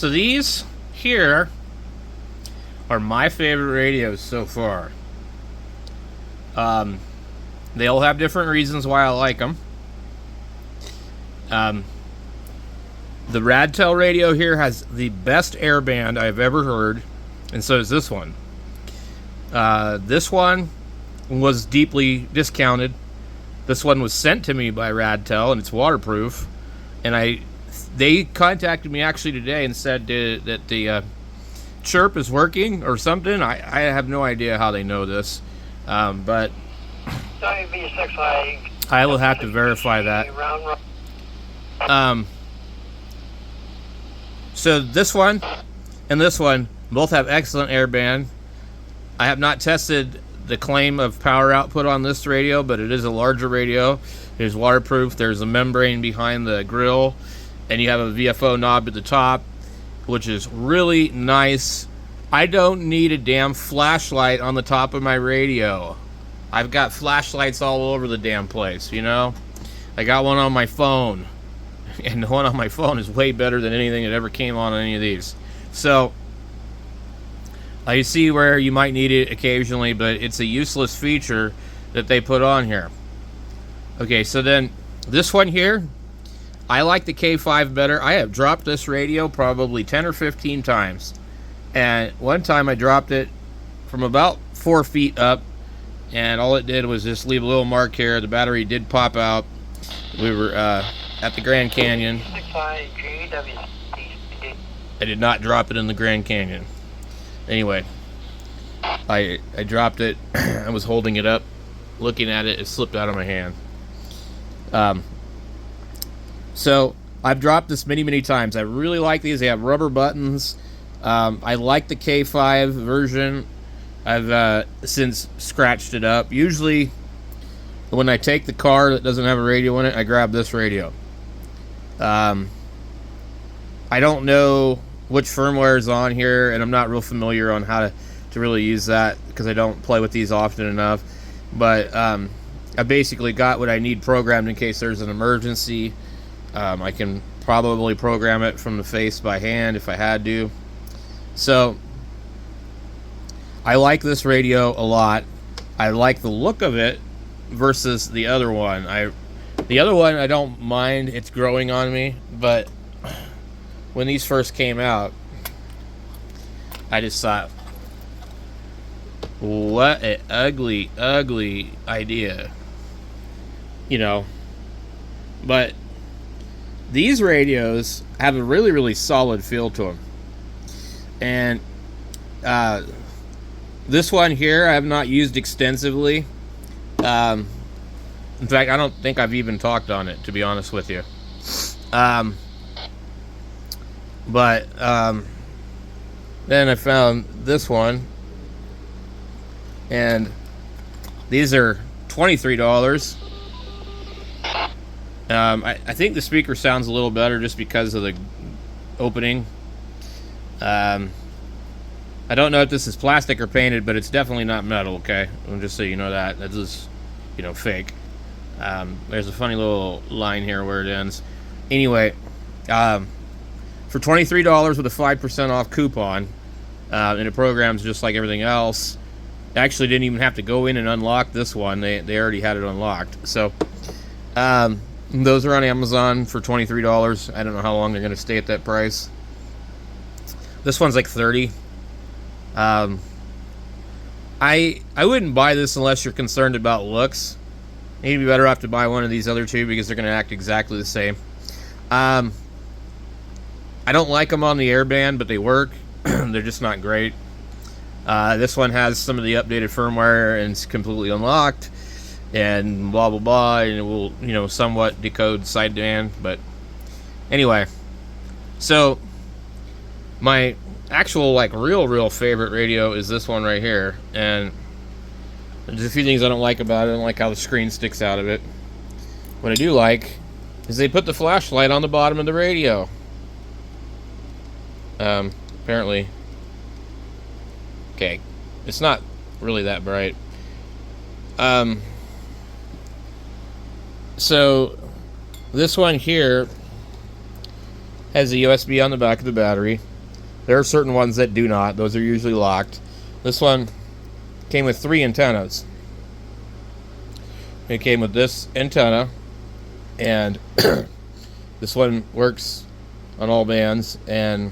So these here are my favorite radios so far. They all have different reasons why I like them. The Radtel radio here has the best airband I've ever heard, and so does this one. This one was deeply discounted. This one was sent to me by Radtel, and it's waterproof. And they contacted me actually today and said that the chirp is working or something. I have no idea how they know this, but I will have to verify that. So this one and this one both have excellent airband. I have not tested the claim of power output on this radio, but it is a larger radio. It is waterproof. There's a membrane behind the grill, and you have a VFO knob at the top, which is really nice. I don't need a damn flashlight on the top of my radio. I've got flashlights all over the damn place, you know? I got one on my phone, and the one on my phone is way better than anything that ever came on any of these. So I see where you might need it occasionally, but it's a useless feature that they put on here. Okay, so then this one here, I like the K5 better. I have dropped this radio probably 10 or 15 times. And one time I dropped it from about 4 feet up, and all it did was just leave a little mark here. The battery did pop out. We were at the Grand Canyon. I did not drop it in the Grand Canyon. Anyway, I dropped it. I was holding it up, looking at it. It slipped out of my hand. So I've dropped this many times. I really like these. They have rubber buttons. I like the K5 version. I've since scratched it up. Usually when I take the car that doesn't have a radio in it, I grab this radio. I don't know which firmware is on here, and I'm not real familiar on how to really use that because I don't play with these often enough. But I basically got what I need programmed in case there's an emergency. I can probably program it from the face by hand if I had to. So I like this radio a lot. I like the look of it versus the other one. The other one I don't mind. It's growing on me, but when these first came out, I just thought, what an ugly idea, you know. But these radios have a really solid feel to them. And this one here I have not used extensively. In fact, I don't think I've even talked on it, to be honest with you. But then I found this one, and these are $23. I think the speaker sounds a little better just because of the opening. I don't know if this is plastic or painted, but it's definitely not metal, okay? Just so you know that. That's just, you know, fake. There's a funny little line here where it ends. Anyway, for $23 with a 5% off coupon, and it programs just like everything else. I actually didn't even have to go in and unlock this one. They already had it unlocked. So, those are on Amazon for $23. I don't know how long they're going to stay at that price. This one's like $30. I wouldn't buy this unless you're concerned about looks. You'd be better off to buy one of these other two because they're going to act exactly the same. I don't like them on the airband, but they work. They're just not great. This one has some of the updated firmware and it's completely unlocked and blah blah blah, and it will, you know, somewhat decode sideband. But anyway, so my actual like real favorite radio is this one right here, and there's a few things I don't like about it. I don't like how the screen sticks out of it. What I do like is they put the flashlight on the bottom of the radio. Apparently, okay, it's not really that bright. So this one here has a USB on the back of the battery. There are certain ones that do not. Those are usually locked. This one came with 3 antennas. It came with this antenna, and this one works on all bands, and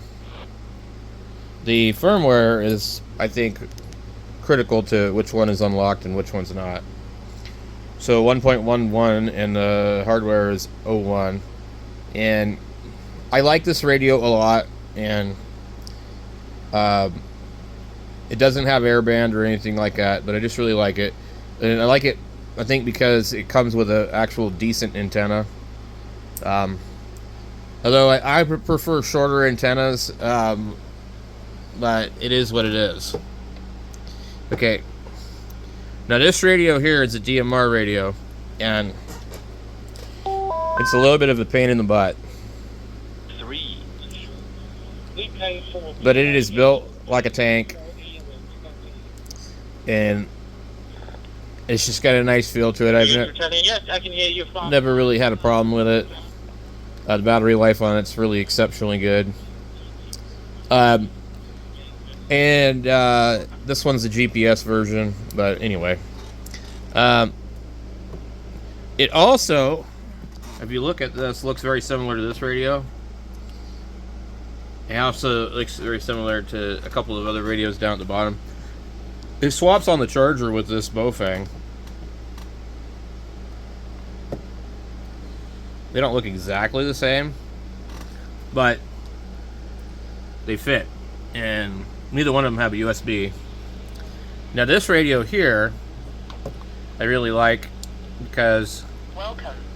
the firmware is, I think, critical to which one is unlocked and which one's not. So 1.11 and the hardware is 01, and I like this radio a lot, and it doesn't have airband or anything like that, but I just really like it. And I like it, I think, because it comes with an actual decent antenna. Although I prefer shorter antennas, but it is what it is. Okay. Now this radio here is a DMR radio, and it's a little bit of a pain in the butt. But it is built like a tank, and it's just got a nice feel to it. I've never really had a problem with it. The battery life on it's really exceptionally good. And this one's the GPS version, but anyway. It also, if you look at this, looks very similar to this radio. It also looks very similar to a couple of other radios down at the bottom. It swaps on the charger with this Bofang. They don't look exactly the same, but they fit, and neither one of them have a USB. Now this radio here, I really like because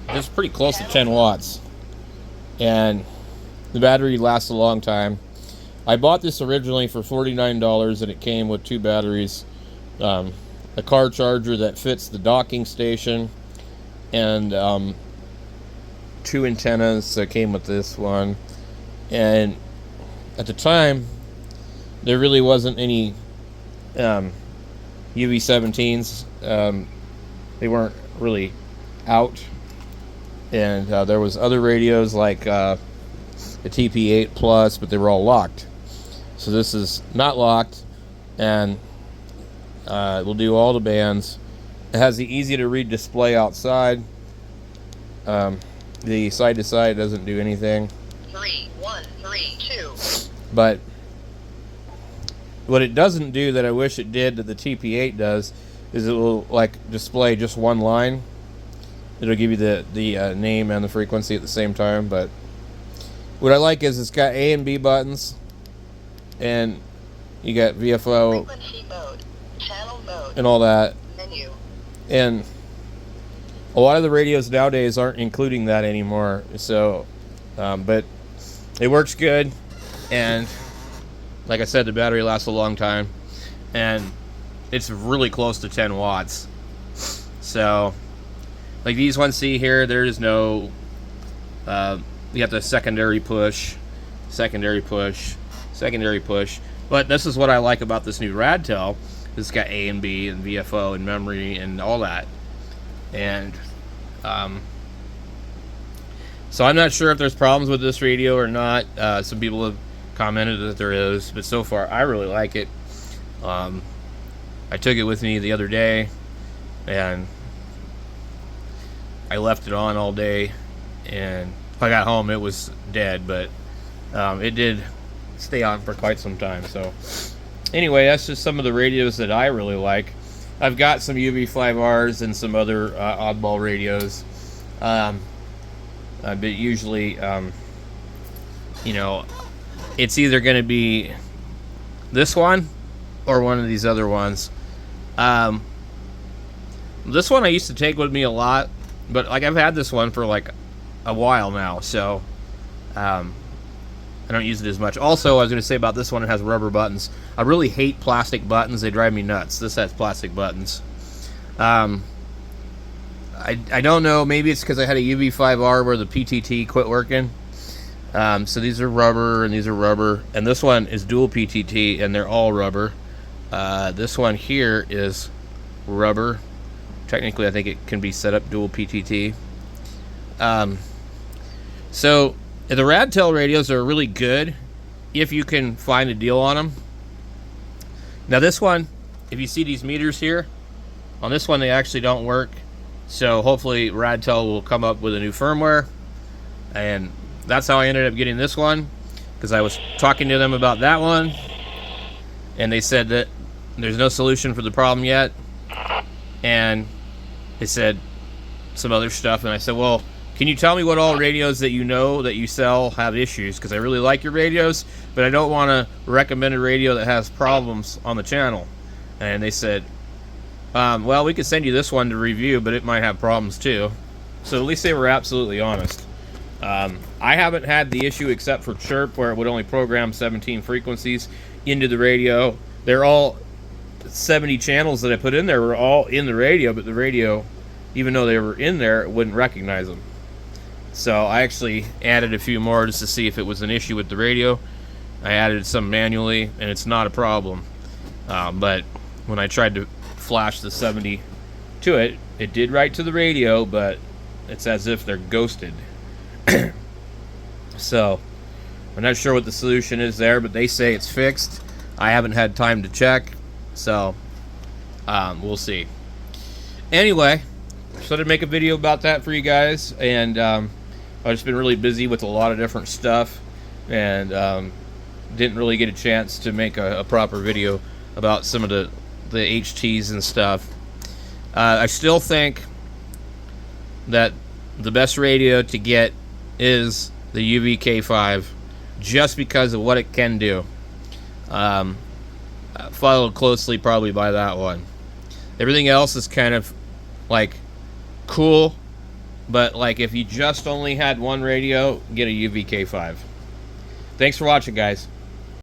it's pretty close to 10 watts, and the battery lasts a long time. I bought this originally for $49, and it came with 2 batteries, a car charger that fits the docking station, and 2 antennas that came with this one. And at the time, there really wasn't any UV17s. They weren't really out, and there was other radios like the TP8 Plus, but they were all locked. So this is not locked, and it will do all the bands. It has the easy to read display outside. The side to side doesn't do anything. 3, 1, 3, 2. But what it doesn't do that I wish it did that the TP8 does is it will like display just one line. It'll give you the name and the frequency at the same time. But what I like is it's got A and B buttons, and you got VFO Frequency mode, channel mode, and all that. menu. And a lot of the radios nowadays aren't including that anymore. So, but it works good, and like I said, the battery lasts a long time, and it's really close to 10 watts. So, like these ones, see here, there is no. You have the secondary push, secondary push, secondary push. But this is what I like about this new Radtel. It's got A and B and VFO and memory and all that. And so I'm not sure if there's problems with this radio or not. Some people have commented that there is, but so far I really like it. I took it with me the other day, and I left it on all day, and I got home it was dead, but it did stay on for quite some time. So anyway, that's just some of the radios that I really like. I've got some UV5Rs and some other oddball radios, but usually you know, it's either going to be this one or one of these other ones. This one I used to take with me a lot, but like I've had this one for like a while now, so I don't use it as much. Also, I was going to say about this one, it has rubber buttons. I really hate plastic buttons. They drive me nuts. This has plastic buttons. I don't know. Maybe it's because I had a UV5R where the PTT quit working. So these are rubber and these are rubber. And this one is dual PTT, and they're all rubber. This one here is rubber. Technically, I think it can be set up dual PTT. So the Radtel radios are really good, if you can find a deal on them. Now this one, if you see these meters here, on this one they actually don't work. So hopefully Radtel will come up with a new firmware. And that's how I ended up getting this one, because I was talking to them about that one, and they said that there's no solution for the problem yet. And they said some other stuff, and I said, well, can you tell me what all radios that you know that you sell have issues? Because I really like your radios, but I don't want to recommend a radio that has problems on the channel. And they said, well, we could send you this one to review, but it might have problems too. So at least they were absolutely honest. I haven't had the issue except for chirp, where it would only program 17 frequencies into the radio. They're all 70 channels that I put in there were all in the radio, but the radio, even though they were in there, it wouldn't recognize them. So I actually added a few more just to see if it was an issue with the radio. I added some manually, and it's not a problem. But when I tried to flash the 70 to it, it did right to the radio, but it's as if they're ghosted. So I'm not sure what the solution is there, but they say it's fixed. I haven't had time to check, so we'll see. Anyway, just thought I'd make a video about that for you guys, and I've just been really busy with a lot of different stuff, and didn't really get a chance to make a proper video about some of the HTs and stuff. I still think that the best radio to get is the UVK5, just because of what it can do. Followed closely probably by that one. Everything else is kind of like cool, but like if you just only had one radio, get a UVK5. Thanks for watching, guys.